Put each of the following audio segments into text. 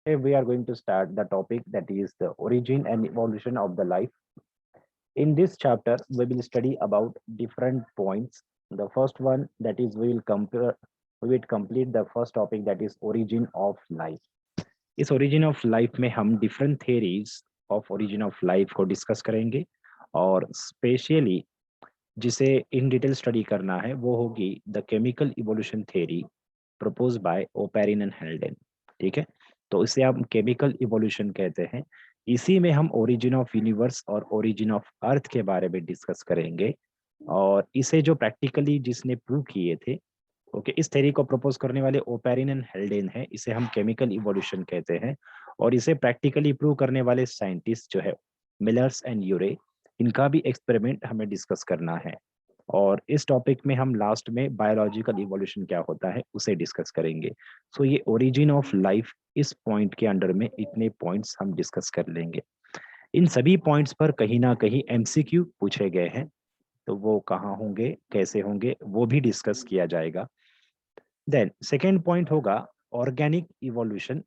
Today we are going to start the topic that is the origin and evolution of the life. In this chapter, we will study about different points. The first one that is we will complete the first topic that is origin of life. इस origin of life में हम different theories of origin of life को discuss करेंगे और specially जिसे in detail study करना है वो होगी the chemical evolution theory proposed by Oparin and Haldane. ठीक है, तो इसे हम केमिकल इवोल्यूशन कहते हैं। इसी में हम ओरिजिन ऑफ यूनिवर्स और ओरिजिन ऑफ अर्थ के बारे में डिस्कस करेंगे और इसे जो प्रैक्टिकली जिसने प्रूव किए थे, ओके, इस थ्योरी को प्रपोज करने वाले ओपेरिन एंड हेल्डेन है, इसे हम केमिकल इवोल्यूशन कहते हैं। और इसे प्रैक्टिकली प्रूव करने वाले साइंटिस्ट जो है मिलर्स एंड यूरे, इनका भी एक्सपेरिमेंट हमें डिस्कस करना है। और इस टॉपिक में हम लास्ट में बायोलॉजिकल इवोल्यूशन क्या होता है उसे डिस्कस करेंगे। सो ये ओरिजिन ऑफ लाइफ, इस पॉइंट के अंडर में इतने पॉइंट्स हम डिस्कस कर लेंगे। इन सभी पॉइंट्स पर कहीं ना कहीं एमसीक्यू पूछे गए हैं, तो वो कहाँ होंगे, कैसे होंगे, वो भी डिस्कस किया जाएगा। देन सेकेंड पॉइंट होगा ऑर्गेनिक इवोल्यूशन।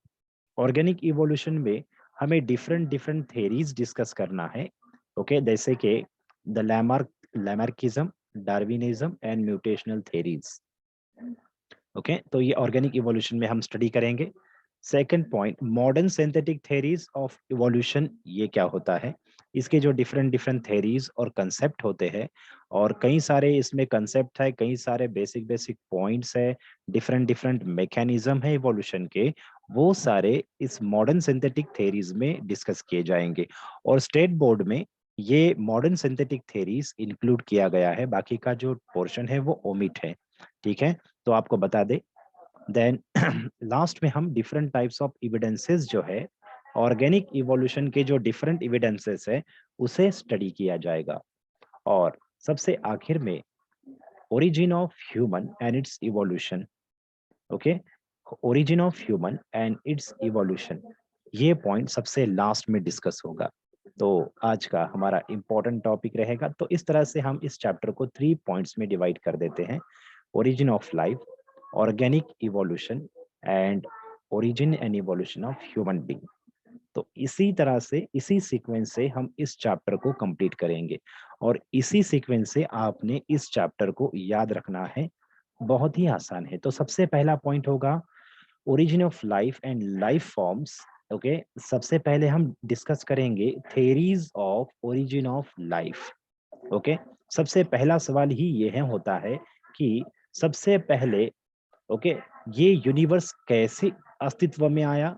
ऑर्गेनिक इवोल्यूशन में हमें डिफरेंट डिफरेंट थेरीज डिस्कस करना है, ओके, जैसे कि the Lamarckism, Darwinism and mutational theories. Okay, तो ये ऑर्गेनिक इवोल्यूशन में हम स्टडी करेंगे। Second point modern synthetic theories of evolution, ये क्या होता है, इसके जो डिफरेंट डिफरेंट थेरीज और कंसेप्ट होते हैं, और कई सारे इसमें कंसेप्ट है, कई सारे बेसिक बेसिक पॉइंट्स है, डिफरेंट डिफरेंट मैकेनिज्म है इवोल्यूशन के, वो सारे इस मॉडर्न सिंथेटिक थेरीज में डिस्कस किए जाएंगे। और स्टेट बोर्ड में ये मॉडर्न सिंथेटिक थेरीज इंक्लूड किया गया है, बाकी का जो पोर्शन है वो ओमिट है। ठीक है, तो आपको बता दे। देन लास्ट में हम डिफरेंट टाइप्स ऑफ एविडेंसेस जो है ऑर्गेनिक इवोल्यूशन के, जो डिफरेंट एविडेंसेस है उसे स्टडी किया जाएगा। और सबसे आखिर में origin of human and it's evolution. Okay, origin of human and it's evolution, ये पॉइंट सबसे लास्ट में डिस्कस होगा। तो आज का हमारा इंपॉर्टेंट टॉपिक रहेगा। तो इस तरह से हम इस चैप्टर को 3 पॉइंट्स में डिवाइड कर देते हैं: origin of life, organic evolution and origin and evolution of human being। तो इसी तरह से, इसी सीक्वेंस से हम इस चैप्टर को कंप्लीट करेंगे और इसी सीक्वेंस से आपने इस चैप्टर को याद रखना है। बहुत ही आसान है। तो सबसे पहला पॉइंट होगा origin of life and life forms. Okay, सबसे पहले हम डिस्कस करेंगे theories of origin of life. Okay, सबसे पहला सवाल ही ये है होता है कि सबसे पहले, ओके, ये यूनिवर्स कैसे अस्तित्व में आया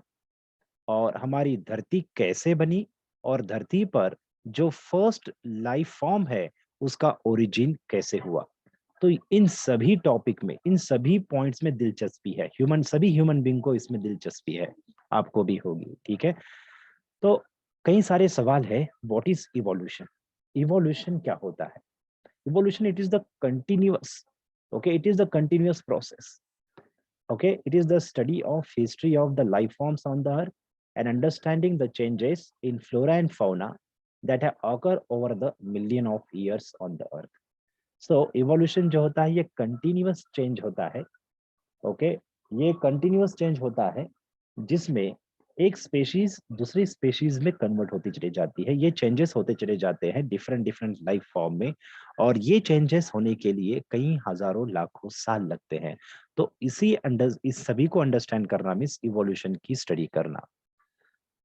और हमारी धरती कैसे बनी, और धरती पर जो फर्स्ट लाइफ फॉर्म है उसका ओरिजिन कैसे हुआ। तो इन सभी टॉपिक में, इन सभी पॉइंट्स में दिलचस्पी है। सभी ह्यूमन बीइंग को इसमें दिलचस्पी है, आपको भी होगी। ठीक है, तो कई सारे सवाल है। What is evolution? इवोल्यूशन क्या होता है? Evolution, it is the continuous, okay, it is the continuous process, okay, it is the study of history of the life forms on the earth and understanding the changes in flora and fauna that have occurred over the million of years on the earth। So evolution जो होता है ये continuous change होता है, okay, ये continuous change होता है जिसमें एक स्पेशीज दूसरी स्पेशीज में कन्वर्ट होती चली जाती है। ये चेंजेस होते चले जाते हैं डिफरेंट डिफरेंट लाइफ फॉर्म में, और ये चेंजेस होने के लिए कई हजारों लाखों साल लगते हैं। तो इस सभी को अंडरस्टैंड करना मीन्स इवोल्यूशन की स्टडी करना।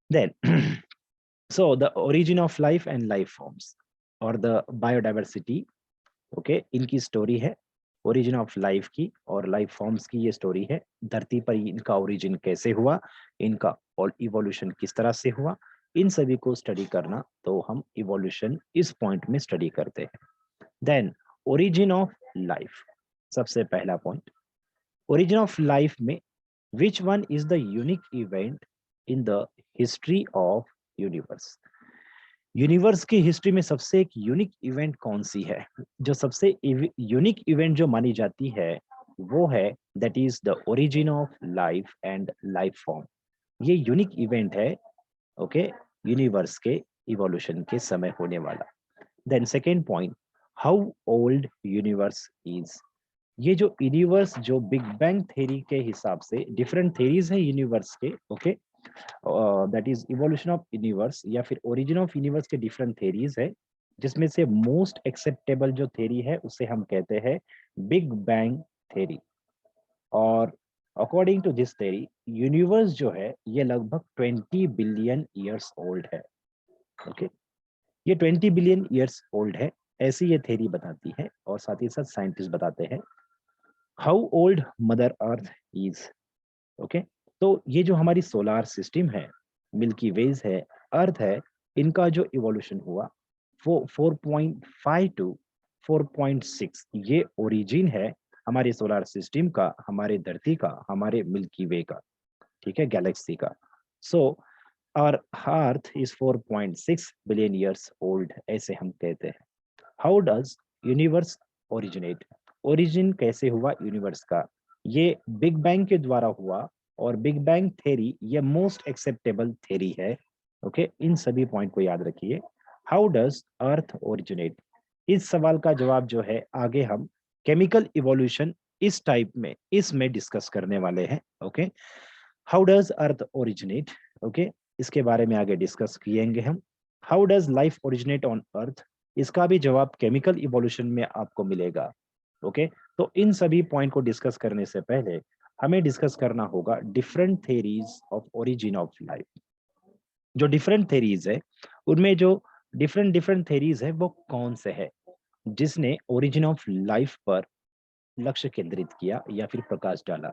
Then so the origin of life and life forms और द बायोडाइवर्सिटी, ओके, इनकी स्टोरी है। ओरिजिन ऑफ लाइफ की और लाइफ फॉर्म्स की ये स्टोरी है। धरती पर इनका ओरिजिन कैसे हुआ, इनका और इवोल्यूशन किस तरह से हुआ, इन सभी को स्टडी करना, तो हम इवोल्यूशन इस पॉइंट में स्टडी करते हैं। देन ओरिजिन ऑफ लाइफ, सबसे पहला पॉइंट ओरिजिन ऑफ लाइफ में which one is the unique event in the history of universe. Universe की हिस्ट्री में सबसे एक यूनिक इवेंट कौन सी है? जो सबसे यूनिक इवेंट जो मानी जाती है वो है that is the origin of life and life form. ये यूनिक इवेंट है, ओके, यूनिवर्स के इवोल्यूशन के समय होने वाला। Then second point, how old universe is. ये जो यूनिवर्स, जो बिग बैंग थ्योरी के हिसाब से डिफरेंट थ्योरीज है यूनिवर्स के, okay, that is evolution of universe या फिर ओरिजिन ऑफ यूनिवर्स के डिफरेंट थेरीज है, जिसमें से मोस्ट एक्सेप्टेबल जो थेरी है उसे हम कहते हैं बिग बैंग थेरी। और according to this theory universe जो है ये लगभग 20 बिलियन ईयर्स ओल्ड है। ओके, ये 20 बिलियन ईयर्स ओल्ड है, ऐसी ये थेरी बताती है। और साथ ही साथ साइंटिस्ट बताते हैं how old mother earth is. Okay, तो ये जो हमारी सोलार सिस्टम है, मिल्की वेज है, अर्थ है, इनका जो इवोल्यूशन हुआ वो 4.5 टू 4.6 ये ओरिजिन है हमारे सोलार सिस्टम का, हमारे धरती का, हमारे मिल्की वे का, ठीक है, गैलेक्सी का। सो और earth is 4.6 billion years old, ऐसे हम कहते हैं। How does universe originate, origin कैसे हुआ यूनिवर्स का, ये बिग बैंग के द्वारा हुआ। और बिग बैंग थ्योरी ये मोस्ट एक्सेप्टेबल थ्योरी है। ओके, इन सभी पॉइंट को याद रखिए। हाउ डज अर्थ ओरिजिनेट, इस सवाल का जवाब जो है आगे हम केमिकल इवोल्यूशन इस टाइप में इसमें डिस्कस करने वाले हैं। Okay, how does earth originate, okay, इसके बारे में आगे डिस्कस किएंगे हम। How does life originate on earth, इसका भी जवाब केमिकल इवोल्यूशन में आपको मिलेगा। ओके, तो इन सभी पॉइंट को डिस्कस करने से पहले हमें डिस्कस करना होगा different theories of origin of life. जो डिफरेंट थेरीज है उनमें जो डिफरेंट डिफरेंट थेरीज है वो कौन से है जिसने ओरिजिन ऑफ लाइफ पर लक्ष्य केंद्रित किया या फिर प्रकाश डाला।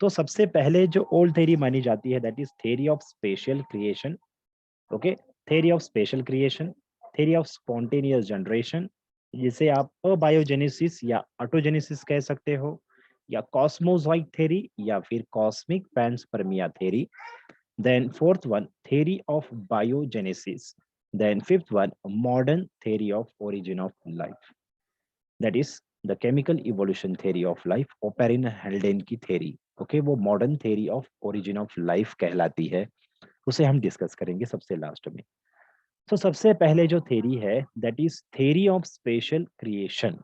तो सबसे पहले जो ओल्ड थेरी मानी जाती है that is theory of special creation. Okay, theory of special creation, theory of spontaneous generation, जिसे आप अबायोजेनेसिस या ऑटोजेनेसिस कह सकते हो, या कॉस्मोजॉइक थेरी या फिर cosmic panspermia theory. Then fourth one theory of biogenesis, then fifth one modern theory of origin of life, that is the chemical evolution theory of life, Oparin Haldane की theory. Okay, वो modern theory of origin of life कहलाती है, उसे हम discuss करेंगे सबसे last में। तो सबसे पहले जो थेरी है that is theory of special creation.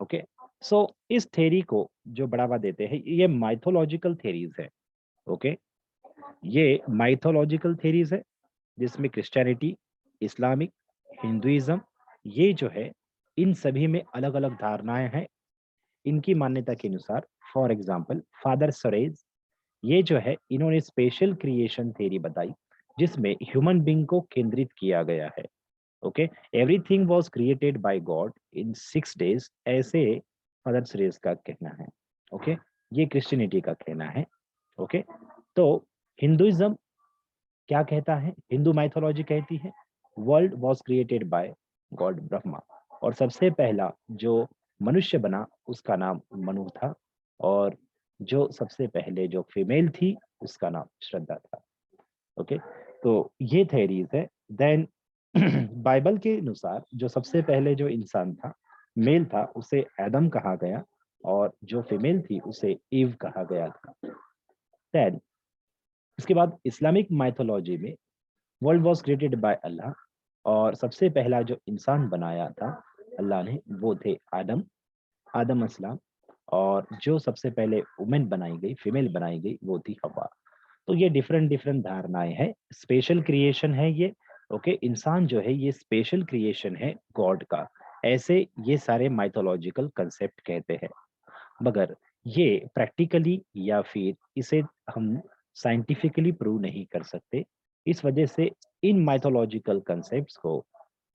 Okay, so इस थेरी को जो बढ़ावा देते हैं ये माइथोलॉजिकल थेरीज है। ओके, ये माइथोलॉजिकल थेरीज है जिसमें क्रिश्चियनिटी, इस्लामिक, हिंदुइज्म, ये जो है इन सभी में अलग अलग धारणाएं हैं इनकी मान्यता के अनुसार। फॉर एग्जाम्पल फादर सरेज, ये जो है इन्होंने स्पेशल क्रिएशन थ्योरी बताई जिसमें ह्यूमन बीइंग को केंद्रित किया गया है। Okay, everything was created by God in 6 days, ऐसे फादर सरेज का कहना है। ओके, ये क्रिश्चियनिटी का कहना है। ओके, तो हिंदुइज्म क्या कहता है, हिंदू माइथोलॉजी कहती है world was created by God Brahma, और सबसे पहला जो मनुष्य बना उसका नाम मनु था, और जो सबसे पहले जो फीमेल थी उसका नाम श्रद्धा था। ओके, तो ये थेरीज है। देन बाइबल के अनुसार जो सबसे पहले जो इंसान था मेल था उसे एडम कहा गया, और जो फीमेल थी उसे ईव कहा गया था। देन इसके बाद इस्लामिक माइथोलॉजी में वर्ल्ड वॉज क्रिएटेड बाय अल्लाह, और सबसे पहला जो इंसान बनाया था अल्लाह ने वो थे आदम, आदम अस्सलाम। और जो सबसे पहले वुमेन बनाई गई, फीमेल बनाई गई, वो थी हवा। तो ये डिफरेंट डिफरेंट धारणाएं हैं, स्पेशल क्रिएशन है ये। ओके, इंसान जो है ये स्पेशल क्रिएशन है गॉड का, ऐसे ये सारे माइथोलॉजिकल कंसेप्ट कहते हैं। मगर ये प्रैक्टिकली या फिर इसे हम साइंटिफिकली प्रूव नहीं कर सकते, इस वजह से इन माइथोलॉजिकल कंसेप्ट्स को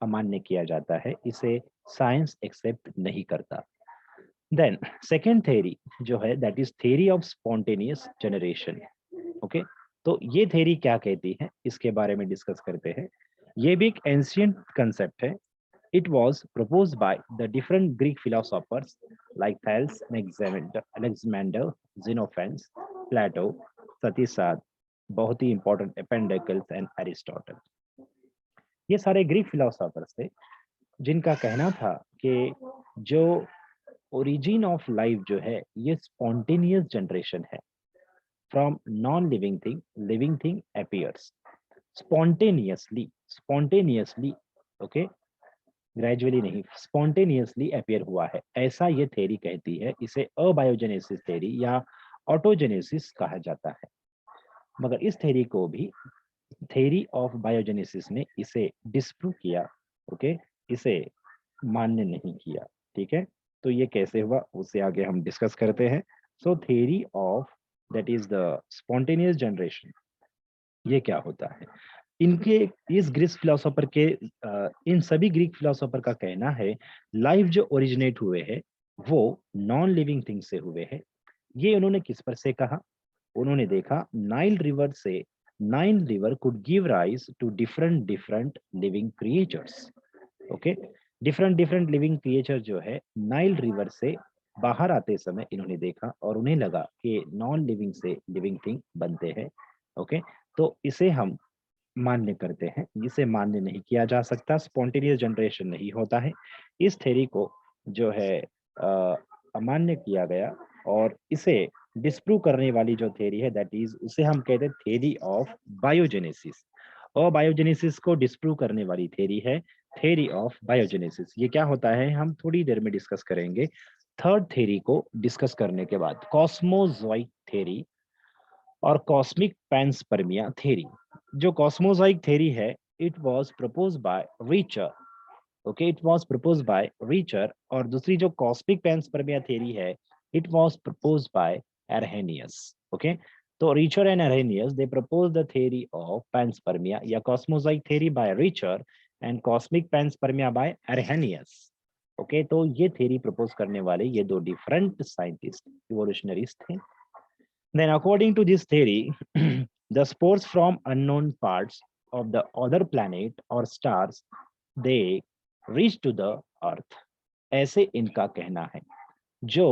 अमान्य किया जाता है, इसे साइंस एक्सेप्ट नहीं करता। देन सेकेंड थेरी जो है that is theory of spontaneous generation. Okay, तो ये थेरी क्या कहती है इसके बारे में डिस्कस करते हैं। ये भी एक एंशियंट कंसेप्ट है। It was proposed by the different Greek philosophers like Thales, Alexander, Xenophon, Plato, Satisad, बहुत ही इंपॉर्टेंट अपेंडिकल्स एंड एरिस्टोटल। ये सारे ग्रीक फिलोसोफर्स थे जिनका कहना था कि जो ओरिजिन ऑफ लाइफ जो है ये स्पॉन्टेनियस जनरेशन है। From non living thing appears spontaneously, spontaneously, okay, gradually नहीं, स्पॉन्टेनियसली अपीयर हुआ है, ऐसा ये थ्योरी कहती है। इसे अबायोजेनेसिस थ्योरी या ऑटोजेनेसिस कहा जाता है। मगर इस थ्योरी को भी थ्योरी ऑफ बायोजेनेसिस ने इसे डिस्प्रूव किया, ओके, इसे मान्य नहीं किया। ठीक है, तो ये कैसे हुआ उससे आगे हम डिस्कस करते हैं। सो theory of that is the spontaneous generation, ये क्या होता है? इनके इस ग्रीक फिलोसोफर के इन सभी ग्रीक फिलोसोफर का कहना है लाइफ जो ओरिजिनेट हुए हैं वो नॉन लिविंग थिंग से हुए हैं। ये उन्होंने किस पर से कहा? उन्होंने देखा नाइल रिवर से, Nile river could give rise to different different living creatures. Okay, different different living creature जो है नाइल रिवर से बाहर आते समय इन्होंने देखा और उन्हें लगा कि नॉन लिविंग से लिविंग थिंग बनते हैं। ओके, तो इसे हम मान्य करते हैं, इसे मान्य नहीं किया जा सकता, स्पॉन्टेनियस जनरेशन नहीं होता है। इस थ्योरी को जो है अमान्य किया गया और इसे डिस्प्रूव करने वाली जो थ्योरी है दैट इज, उसे हम कहते हैं थ्योरी ऑफ बायोजेनेसिस। और बायोजेनेसिस को डिस्प्रूव करने वाली थ्योरी है थ्योरी ऑफ बायोजेनेसिस। ये क्या होता है हम थोड़ी देर में डिस्कस करेंगे। थर्ड थ्योरी को डिस्कस करने के बाद कॉस्मोजॉइक थ्योरी और कॉस्मिक पैंसपर्मिया थ्योरी। जो कॉस्मोजॉइक थ्योरी है it was propose by Richter, okay, it was propose by Richter. और दूसरी जो कॉस्मिक पैंसपर्मिया थ्योरी है it was propose by Arrhenius. Okay, तो Richter and Arrhenius they propose the theory of panspermia या cosmozoic theory by Richter and cosmic panspermia by Arrhenius. Okay, तो ये theory propose करने वाले ये दो डिफरेंट साइंटिस्ट इवोल्यूशनरिस्ट थे। Then, according to this theory, the spores from unknown parts of the other planet or stars, they reach to the earth. ऐसे इनका कहना है। जो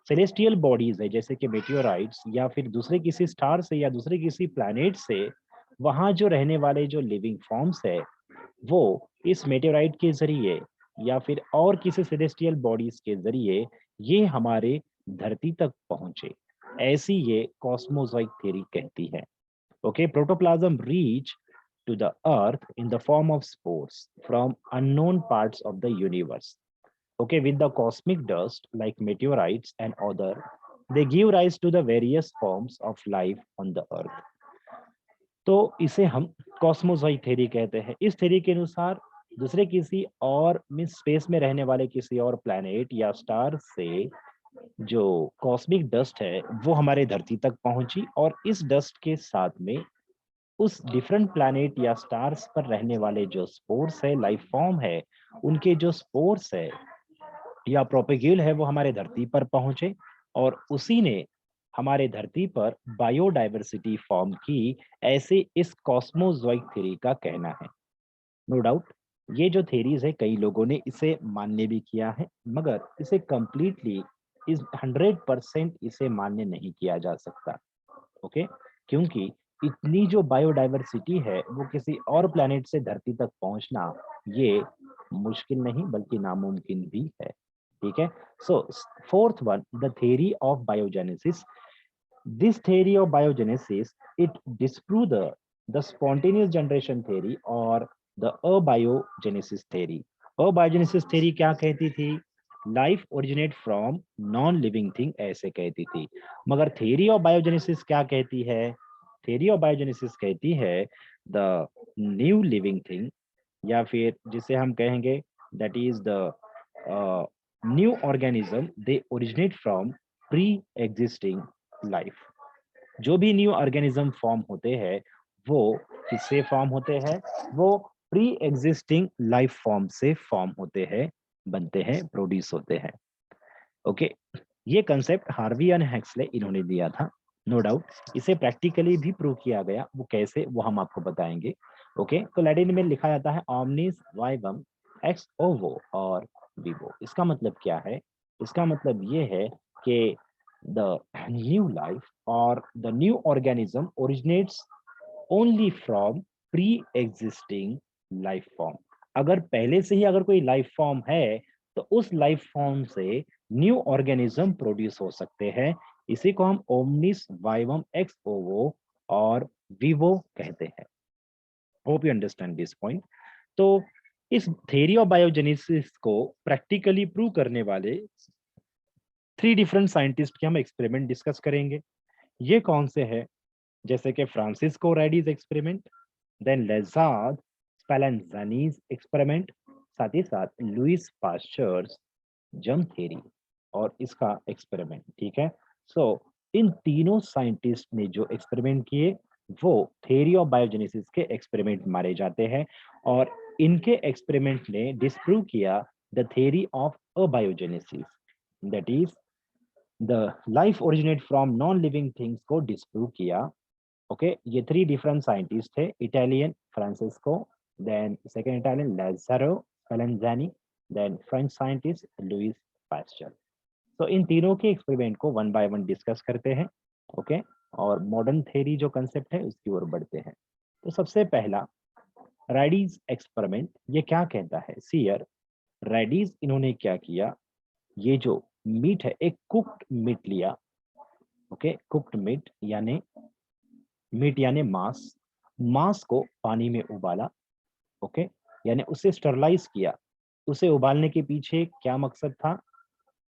सेलेस्टियल बॉडीज है जैसे कि मेटियोराइट्स या फिर दूसरे किसी स्टार से या दूसरे किसी प्लैनेट से, वहां जो रहने वाले जो लिविंग फॉर्म्स है वो इस मेटेराइट के जरिए या फिर और किसी सेलेस्टियल बॉडीज के जरिए ये हमारे धरती तक पहुंचे, ऐसी ये कॉस्मोजॉइक थ्योरी कहती है। Okay, protoplasm reach to the earth in the form of spores from unknown parts of the universe. Okay, with the cosmic dust like meteorites and other, they give rise to the various forms of life on the earth. तो इसे हम cosmozoic theory कहते हैं। इस theory के अनुसार दूसरे किसी और मींस स्पेस में रहने वाले किसी और प्लैनेट या स्टार से जो कॉस्मिक डस्ट है वो हमारे धरती तक पहुंची और इस डस्ट के साथ में उस डिफरेंट प्लैनेट या स्टार्स पर रहने वाले जो स्पोर्स है, लाइफ फॉर्म है, उनके जो स्पोर्स है या प्रोपेग्यूल है वो हमारे धरती पर पहुंचे और उसी ने हमारे धरती पर बायोडाइवर्सिटी फॉर्म की, ऐसे इस कॉस्मोजॉइक थ्योरी का कहना है। नो डाउट ये जो थ्योरीज है कई लोगों ने इसे मान्य भी किया है, मगर इसे कंप्लीटली इस 100% इसे मान्य नहीं किया जा सकता। ओके, क्योंकि इतनी जो बायोडाइवर्सिटी है वो किसी और प्लेनेट से धरती तक पहुंचना ये मुश्किल नहीं बल्कि नामुमकिन भी है। ठीक है, so fourth one, the theory of biogenesis. This theory of biogenesis, it disprove the spontaneous generation theory or the abiogenesis theory. Abiogenesis theory क्या कहती थी? Life originate from non living thing ऐसे कहती थी। मगर थ्योरी ऑफ बायोजेनेसिस क्या कहती है? थ्योरी ऑफ बायोजेनेसिस कहती है द न्यू लिविंग थिंग या फिर जिसे हम कहेंगे that is the new organism, they originate from pre existing life. जो भी न्यू ऑर्गेनिज्म फॉर्म होते हैं वो किससे फॉर्म होते हैं? वो प्री एग्जिस्टिंग लाइफ फॉर्म से फॉर्म होते हैं, बनते हैं, प्रोड्यूस होते हैं। ओके, ये कंसेप्ट हार्वी एंड हेक्सले इन्होंने दिया था। नो डाउट इसे प्रैक्टिकली भी प्रूव किया गया, वो कैसे वो हम आपको बताएंगे। ओके, तो लैटिन में लिखा जाता है ओमनिस वाइवम एक्स ओवो और विवो। इसका मतलब क्या है? इसका मतलब ये है कि द न्यू लाइफ और the new organism originates only from pre existing life form. अगर पहले से ही अगर कोई लाइफ फॉर्म है तो उस लाइफ फॉर्म से न्यू ऑर्गेनिज्म प्रोड्यूस हो सकते हैं। इसी को हम ओमनिस वाइवम एक्स ओवो और विवो कहते हैं। Hope you understand this point. तो इस थ्योरी ऑफ बायोजेनेसिस को प्रैक्टिकली प्रूव करने वाले 3 डिफरेंट साइंटिस्ट के हम एक्सपेरिमेंट डिस्कस करेंगे। ये कौन से हैं? जैसे कि Francisco Redi's experiment, then Lazzaro Spallanzani's experiment, साथ ही साथ लुइस पास्चर्स जर्म थ्योरी और इसका एक्सपेरिमेंट। ठीक है, सो इन तीनों साइंटिस्ट ने जो एक्सपेरिमेंट किए वो थ्योरी ऑफ बायोजेनेसिस के एक्सपेरिमेंट मारे जाते हैं, और इनके एक्सपेरिमेंट ने डिस्प्रूव किया the theory of abiogenesis, that is the life originate from non living things को डिस्प्रूव किया। ओके, ये थ्री डिफरेंट साइंटिस्ट थे, Italian Francisco, then second Italian Lazzaro Spallanzani, then French scientist Louis Pasteur. तो इन तीनों के experiment को one by one discuss करते हैं। ओके, और मॉडर्न थ्योरी जो कंसेप्ट है उसकी ओर बढ़ते हैं। तो सबसे पहला रेडीज एक्सपेरिमेंट, ये क्या कहता है? सीयर रेडीज इन्होंने क्या किया, ये जो मीट है, एक कुक्ड मीट लिया। ओके, कुक्ड मीट यानी मांस, मांस को पानी में उबाला। ओके, यानी उसे स्टरलाइज किया। उसे उबालने के पीछे क्या मकसद था?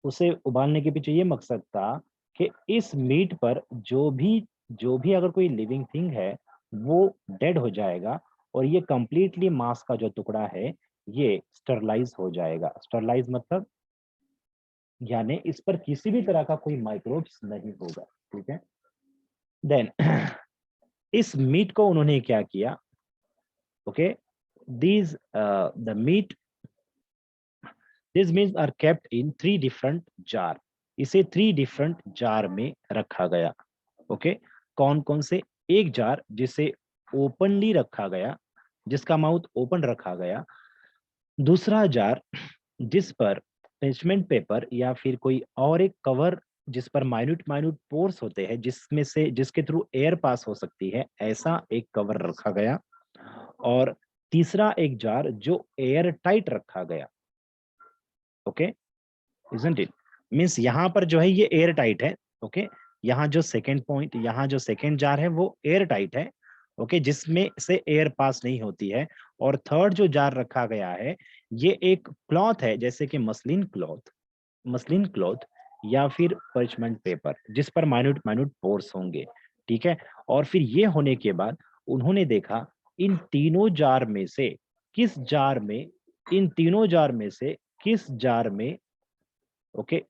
उसे उबालने के पीछे ये मकसद था कि इस मीट पर जो भी अगर कोई लिविंग थिंग है वो डेड हो जाएगा, और ये कंप्लीटली मांस का जो टुकड़ा है ये स्टरलाइज हो जाएगा। स्टरलाइज मतलब यानी इस पर किसी भी तरह का कोई माइक्रोब्स नहीं होगा। ठीक है, देन इस मीट को उन्होंने क्या किया? Okay, these the meat, these meats are kept in 3 different jar। इसे 3 डिफरेंट जार में रखा गया। ओके, कौन कौन से? एक जार जिसे ओपनली रखा गया, जिसका माउथ ओपन रखा गया। दूसरा जार जिस पर पेचमेंट पेपर या फिर कोई और एक कवर, जिस पर माइन्यूट माइन्यूट पोर्स होते हैं, जिसके थ्रू एयर पास हो सकती है, ऐसा एक कवर रखा गया। और तीसरा एक जार जो एयर टाइट रखा गया। Okay, isn't it? मीन्स यहाँ पर जो है ये एयर टाइट है। ओके, यहाँ जो सेकेंड पॉइंट, यहाँ जो सेकेंड जार है वो एयर टाइट है। ओके, जिसमें से एयर पास नहीं होती है। और थर्ड जो जार रखा गया है ये एक क्लॉथ है, जैसे कि मसलिन क्लॉथ या फिर पर्चमेंट पेपर, जिस पर माइन्यूट माइन्यूट पोर्स होंगे। ठीक है, और फिर ये होने के बाद उन्होंने देखा इन तीनों जार में से किस जार में, इन तीनों जार में से किस जार में, ओके,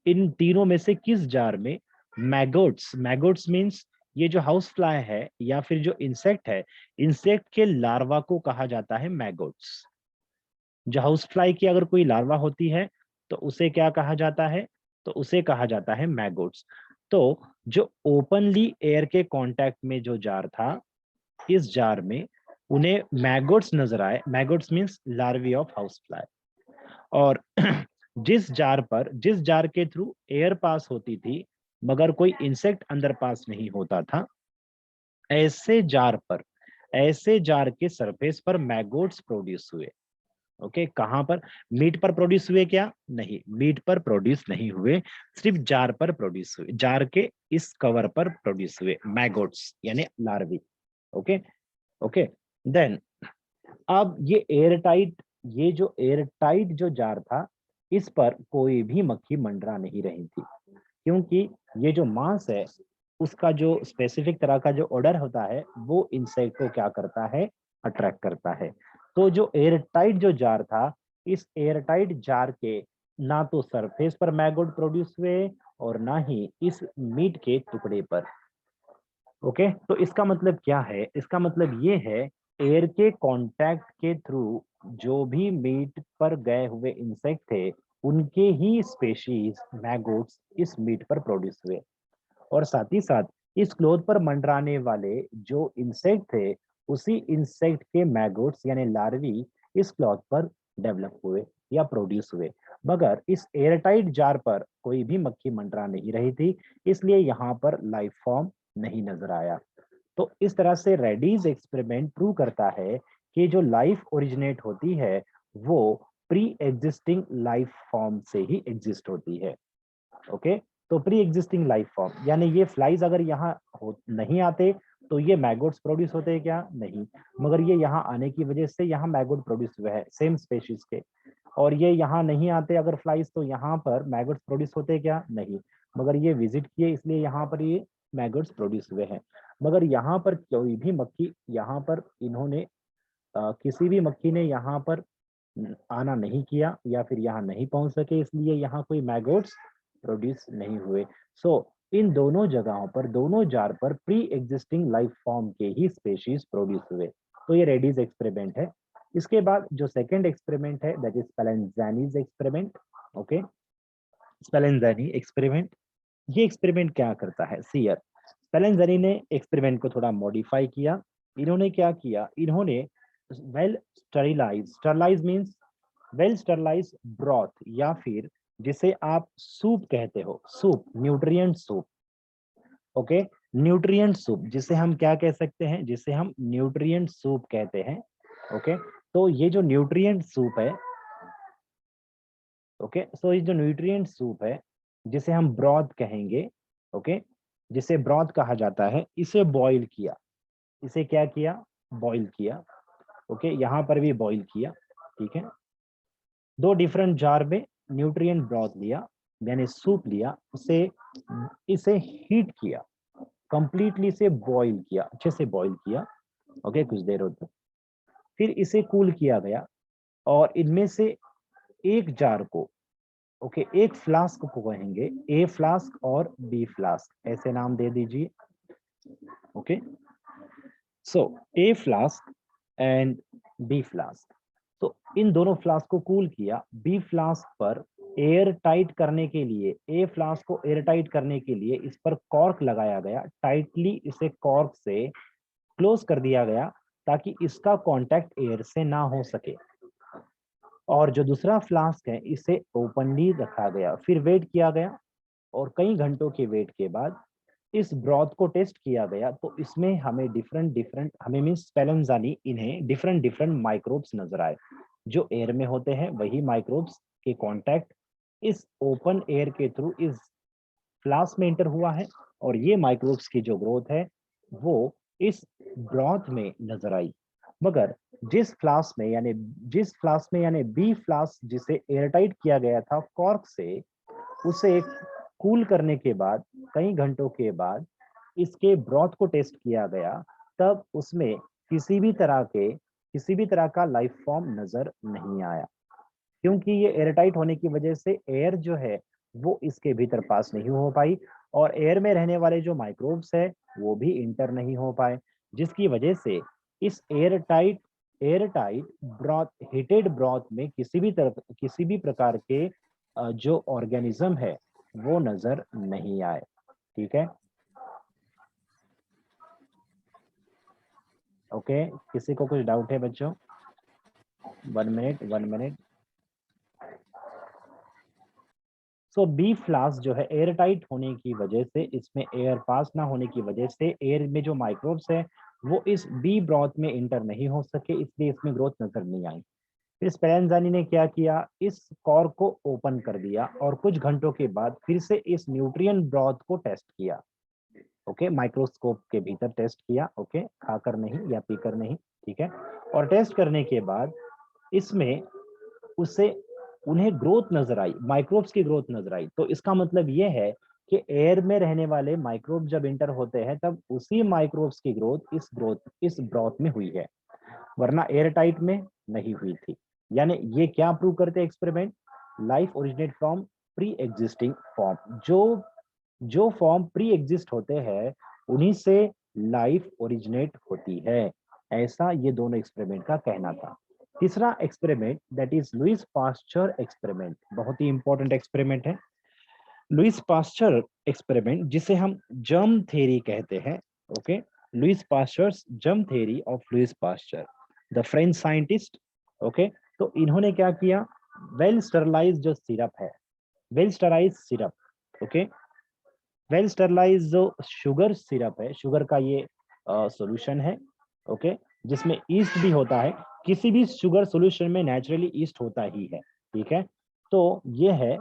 इन तीनों में से किस जार में मैगोट्स, मैगोट्स मींस ये जो हाउस फ्लाई है या फिर जो इंसेक्ट है, इंसेक्ट के लार्वा को कहा जाता है मैगोट्स। जो हाउस फ्लाई की अगर कोई लार्वा होती है तो उसे क्या कहा जाता है? तो उसे कहा जाता है मैगोट्स। तो जो ओपनली एयर के कांटेक्ट में जो जार था, इस जार में उन्हें मैगोट्स नजर आए। Maggots means larvae of house fly. और जिस जार के थ्रू एयर पास होती थी मगर कोई इंसेक्ट अंदर पास नहीं होता था, ऐसे जार पर, ऐसे जार के सरफेस पर मैगोट्स प्रोड्यूस हुए। ओके, कहां पर? मीट पर प्रोड्यूस हुए क्या? नहीं, मीट पर प्रोड्यूस नहीं हुए, सिर्फ जार पर प्रोड्यूस हुए। जार के इस कवर पर प्रोड्यूस हुए मैगोट्स यानी लार्वी। ओके, ओके, देन अब ये जो एयर टाइट जो जार था, इस पर कोई भी मक्खी मंडरा नहीं रही थी, क्योंकि ये जो मांस है उसका जो स्पेसिफिक तरह का जो ऑर्डर होता है वो इंसेक्ट को क्या करता है? अट्रैक्ट करता है। तो जो एयर टाइट जो जार था, इस एयर टाइट जार के ना तो सरफेस पर मैगोट प्रोड्यूस हुए और ना ही इस मीट के टुकड़े पर। ओके, तो इसका मतलब क्या है? इसका मतलब ये है एयर के कांटेक्ट के थ्रू जो भी मीट पर गए हुए इंसेक्ट थे उनके ही स्पेशीज मैगोट्स इस मीट पर प्रोड्यूस हुए, और साथ ही साथ इस क्लोथ पर मंडराने वाले जो इंसेक्ट थे उसी इंसेक्ट के मैगोट्स यानी लार्वी इस क्लॉथ पर डेवलप हुए या प्रोड्यूस हुए। मगर इस एयरटाइट जार पर कोई भी मक्खी मंडरा नहीं रही थी, इसलिए यहाँ पर लाइफ फॉर्म नहीं नजर आया। तो इस तरह से रेडीज एक्सपेरिमेंट प्रूव करता है कि जो लाइफ ओरिजिनेट होती है वो प्री एग्जिस्टिंग लाइफ फॉर्म से ही एग्जिस्ट होती है। ओके, तो प्री एग्जिस्टिंग लाइफ फॉर्म यानी ये फ्लाइज अगर यहाँ नहीं आते तो ये मैगोट्स प्रोड्यूस होते हैं क्या? नहीं, मगर ये यहाँ आने की वजह से यहाँ मैगोट प्रोड्यूस हुए हैं सेम स्पेशीज के। और ये यहाँ नहीं आते अगर फ्लाइज, तो यहाँ पर मैगोट्स प्रोड्यूस होते क्या? नहीं, मगर ये विजिट किए इसलिए यहाँ पर ये मैगोट्स प्रोड्यूस हुए हैं। मगर यहाँ पर कोई भी मक्खी, यहाँ पर इन्होंने किसी भी मक्खी ने यहाँ पर आना नहीं किया या फिर यहाँ नहीं पहुंच सके, इसलिए यहाँ कोई मैगोट्स प्रोड्यूस नहीं हुए। सो इन दोनों जगहों पर, दोनों जार पर प्री एग्जिस्टिंग लाइफ फॉर्म के ही स्पेशीज प्रोड्यूस हुए। तो ये रेडीज एक्सपेरिमेंट है। इसके बाद जो सेकंड एक्सपेरिमेंट है that is Spallanzani's experiment. Okay, Spallanzani experiment, ये एक्सपेरिमेंट क्या करता है, सियर स्पेलेंजानी ने एक्सपेरिमेंट को थोड़ा मॉडिफाई किया। इन्होंने क्या किया, इन्होंने well sterilize, sterilize means well sterilize broth, या फिर जिसे आप सूप कहते हो, soup, nutrient soup. Okay, nutrient soup, जिसे हम क्या कह सकते हैं, जिसे हम न्यूट्रिएंट सूप कहते हैं। ओके, तो ये जो न्यूट्रिएंट सूप है, ओके, सो ये जो न्यूट्रिएंट सूप है जिसे हम ब्रॉथ कहेंगे, ओके, जिसे ब्रॉथ कहा जाता है, इसे बॉईल किया। इसे क्या किया, बॉईल किया। ओके, यहाँ पर भी बॉईल किया। ठीक है, दो डिफरेंट जार में न्यूट्रिएंट ब्रॉथ लिया, यानी सूप लिया, उसे इसे हीट किया, कंप्लीटली से बॉईल किया, अच्छे से बॉईल किया। ओके, कुछ देर होता, फिर इसे कूल किया गया, और इनमें से एक जार को, ओके, एक फ्लास्क को कहेंगे ए फ्लास्क और बी फ्लास्क, ऐसे नाम दे दीजिए। Okay, so A flask and B flask. तो इन दोनों फ्लास्क को कूल किया, बी फ्लास्क पर एयर टाइट करने के लिए, ए फ्लास्क को एयर टाइट करने के लिए इस पर कॉर्क लगाया गया, टाइटली इसे कॉर्क से क्लोज कर दिया गया ताकि इसका कांटेक्ट एयर से ना हो सके। और जो दूसरा फ्लास्क है इसे ओपनली रखा गया, फिर वेट किया गया, और कई घंटों के वेट के बाद इस ब्रॉथ को टेस्ट किया गया, तो इसमें हमें डिफरेंट डिफरेंट, हमें मीन स्पेलेंजानी, इन्हें डिफरेंट डिफरेंट माइक्रोब्स नजर आए। जो एयर में होते हैं वही माइक्रोब्स के कांटेक्ट इस ओपन एयर के थ्रू इस फ्लास्क में इंटर हुआ है, और ये माइक्रोब्स की जो ग्रोथ है वो इस ब्रॉथ में नजर आई। मगर जिस फ्लास्क में यानी बी फ्लास्क जिसे एयरटाइट किया गया था कॉर्क से, उसे कूल करने के बाद, कई घंटों के बाद इसके ब्रॉथ को टेस्ट किया गया, तब उसमें किसी भी तरह का लाइफ फॉर्म नजर नहीं आया, क्योंकि ये एयरटाइट होने की वजह से एयर जो है वो इसके भीतर पास नहीं हो पाई, और एयर में रहने वाले जो माइक्रोब्स है वो भी इंटर नहीं हो पाए, जिसकी वजह से इस एयरटाइट ब्रॉथ, हीटेड ब्रॉथ में किसी भी प्रकार के जो ऑर्गेनिज्म है वो नजर नहीं आए। ठीक है, ओके, किसी को कुछ डाउट है बच्चों? 1 मिनट, 1 मिनट। सो बी फ्लास्क जो है एयर टाइट होने की वजह से, इसमें एयर पास ना होने की वजह से एयर में जो माइक्रोब्स है वो इस बी ब्रॉथ में इंटर नहीं हो सके, इसलिए इसमें ग्रोथ नजर नहीं आई। फिर स्पेरेंजानी ने क्या किया, इस कॉर्क को ओपन कर दिया, और कुछ घंटों के बाद फिर से इस न्यूट्रिएंट ब्रॉथ को टेस्ट किया। ओके, माइक्रोस्कोप के भीतर टेस्ट किया, ओके, खाकर नहीं या पीकर नहीं। ठीक है, और टेस्ट करने के बाद इसमें उससे उन्हें ग्रोथ नजर आई, माइक्रोब्स की ग्रोथ नजर आई। तो इसका मतलब ये है कि एयर में रहने वाले माइक्रोब जब इंटर होते हैं तब उसी माइक्रोब्स की ग्रोथ इस ब्रॉथ में हुई है, वरना एयर टाइट में नहीं हुई थी। यानी ये क्या प्रूव करते हैं experiment, life originate from pre existing form. जो फॉर्म प्री एग्जिस्ट होते हैं उन्हीं से लाइफ ओरिजिनेट होती है, ऐसा ये दोनों एक्सपेरिमेंट का कहना था। तीसरा experiment that is Louis Pasteur experiment, बहुत ही इंपॉर्टेंट एक्सपेरिमेंट है। लुइस पास्चर एक्सपेरिमेंट, जिसे हम जर्म थ्योरी कहते हैं। Okay, Louis Pasteur's germ theory of Louis Pasteur, the French scientist. Okay, तो इन्होंने क्या किया, वेल स्टरलाइज जो सिरप है, well sterilize syrup, okay, well sterilize जो शुगर सिरप है, शुगर का ये सॉल्यूशन है, ओके, जिसमें ईस्ट भी होता है, किसी भी शुगर सॉल्यूशन में नेचुरली ईस्ट होता ही है। ठीक है, तो ये है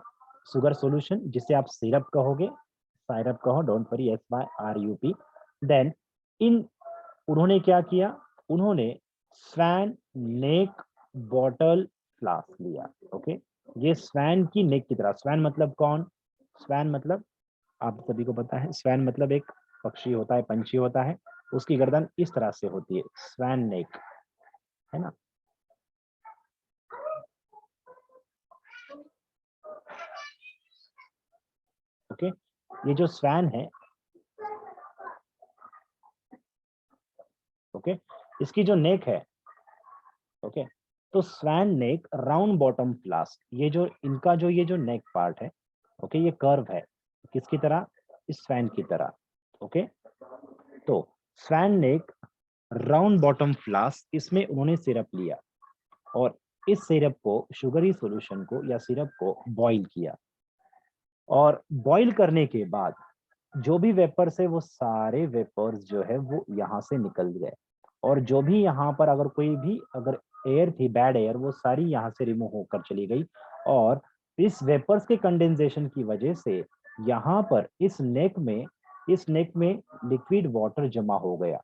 शुगर सॉल्यूशन, जिसे आप सिरप कहोगे, साइरप कहो, don't worry, SYRUP। Then in उन्होंने क्या किया, उन्होंने स्वैन नेक बॉटल फ्लास्क लिया। ओके, ये स्वैन की नेक की तरह, स्वैन मतलब कौन, स्वैन मतलब आप सभी को पता है, स्वैन मतलब एक पक्षी होता है, पंछी होता है, उसकी गर्दन इस तरह से होती है, स्वैन नेक, है ना। ओके, ये जो स्वैन है, ओके, इसकी जो नेक है, ओके, तो स्वैन नेक राउंड बॉटम फ्लास्क, ये जो इनका जो ये जो नेक पार्ट है, ओके, ये कर्व है, किसकी तरह, इस स्वैन की तरह, ओके। तो स्वैन नेक राउंड बॉटम फ्लास्क, इसमें उन्होंने सिरप लिया और इस सिरप को, शुगरी सॉल्यूशन को या सिरप को बॉईल किया, और बॉईल करने के बाद जो भी वेपर्स है वो सारे वेपर्स जो है वो यहाँ से निकल गए, और जो भी यहाँ पर अगर कोई भी अगर एयर थी, बैड एयर, वो सारी यहाँ से रिमूव होकर चली गई, और इस वेपर्स के कंडेंसेशन की वजह से यहाँ पर इस नेक में लिक्विड वाटर जमा हो गया,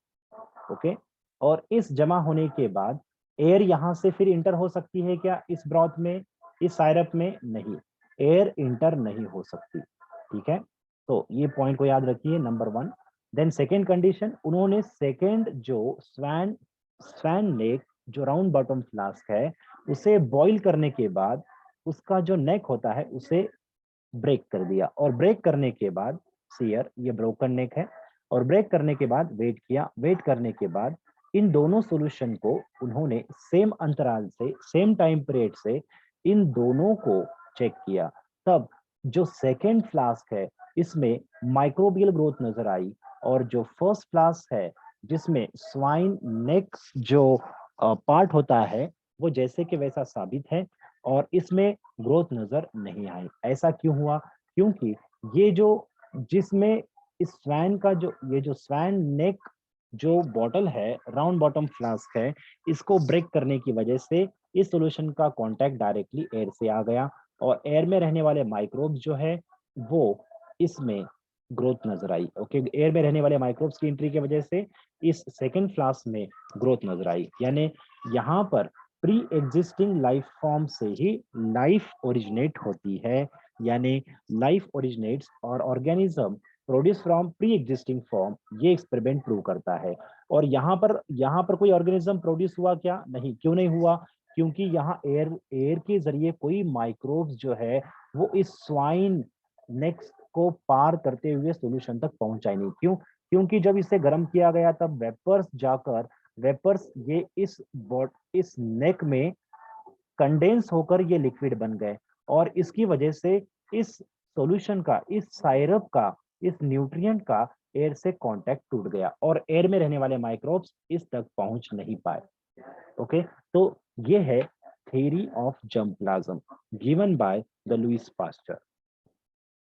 ओके। और इस जमा होने के बाद एयर यहाँ से फिर इंटर हो सकती है क्या इस ब्रॉथ में, इस साइरप में, नहीं, एयर इंटर नहीं हो सकती, ठीक है। तो ये पॉइंट को याद रखिए, नंबर 1। देन सेकेंड कंडीशन, उन्होंने सेकेंड जो स्वैन स्वैन नेक जो राउंड बॉटम फ्लास्क है, उसे बॉईल करने के बाद उसका जो नेक होता है उसे ब्रेक कर दिया, और ब्रेक करने के बाद सियर, ये ब्रोकन नेक है, और ब्रेक करने के बाद वेट किया, वेट करने के बाद इन दोनों सॉल्यूशन को उन्होंने सेम अंतराल से, सेम टाइम पीरियड से इन दोनों को चेक किया, तब जो सेकेंड फ्लास्क है इसमें माइक्रोबियल ग्रोथ नजर आई, और जो फर्स्ट फ्लास्क है जिसमें स्वाइन नेक जो पार्ट होता है वो जैसे कि वैसा साबित है, और इसमें ग्रोथ नजर नहीं आई। ऐसा क्यों हुआ, क्योंकि ये जो जिसमें इस स्वैन का जो ये जो स्वैन नेक जो बॉटल है, राउंड बॉटम फ्लास्क है, इसको ब्रेक करने की वजह से इस सॉल्यूशन का कांटेक्ट डायरेक्टली एयर से आ गया, और एयर में रहने वाले माइक्रोब्स जो है वो इसमें ग्रोथ नजर आई, ओके। एयर में रहने वाले माइक्रोब्स की एंट्री की वजह से इस सेकेंड फ्लास्क में ग्रोथ नजर आई, यानी यहाँ पर प्री एग्जिस्टिंग लाइफ फॉर्म से ही लाइफ ओरिजिनेट होती है, यानी लाइफ ओरिजिनेट्स और organism produce from pre existing form, ये एक्सपेरिमेंट प्रूव करता है। और यहाँ पर कोई ऑर्गेनिज्म प्रोड्यूस हुआ क्या, नहीं, क्यों नहीं हुआ, क्योंकि यहाँ एयर के जरिए कोई माइक्रोब्स जो है वो इस स्वाइन नेक्स्ट को पार करते हुए सॉल्यूशन तक पहुंचा ही नहीं, क्यों, क्योंकि जब इसे गर्म किया गया तब वेपर्स ये इस नेक में कंडेंस होकर ये लिक्विड बन गए, और इसकी वजह से इस सॉल्यूशन का, इस साइरप का, इस न्यूट्रिएंट का एयर से कांटेक्ट टूट गया, और एयर में रहने वाले माइक्रोब्स इस तक पहुंच नहीं पाए, ओके। तो ये है theory of germplasm given by the Louis Pasteur,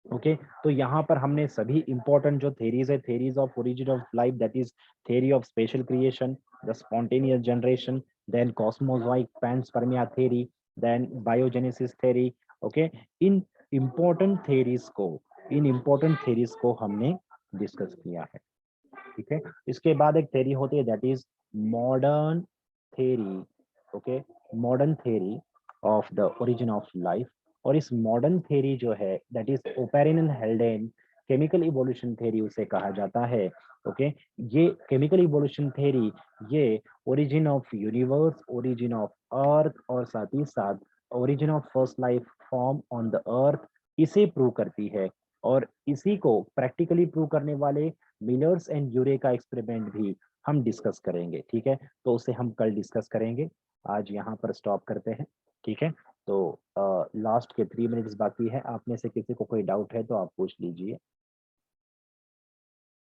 okay. तो यहाँ पर हमने सभी इंपॉर्टेंट जो थेरीज है, theories of origin of life, that is theory of special creation, the spontaneous generation, then cosmozoic panspermia theory, then biogenesis theory, okay. इन इन important theories को हमने डिस्कस किया है, ठीक है। इसके बाद एक थेरी होती है, that is modern theory, okay, modern theory of the origin of life. और इस मॉडर्न थेरी जो है, that is Oparin and हेल्डेन chemical evolution theory उसे कहा जाता है, ओके। ये केमिकल इवोल्यूशन थेरी ये origin of universe, origin of earth, और साथ ही साथ origin of first life form on the earth, इसे प्रूव करती है। और इसी को प्रैक्टिकली प्रूव करने वाले मिलर्स एंड यूरे का एक्सपेरिमेंट भी हम डिस्कस करेंगे, ठीक है। तो उसे हम कल डिस्कस करेंगे, आज यहाँ पर स्टॉप करते हैं, ठीक है। तो लास्ट के 3 मिनट्स बाकी है, आप में से किसी को कोई डाउट है तो आप पूछ लीजिए।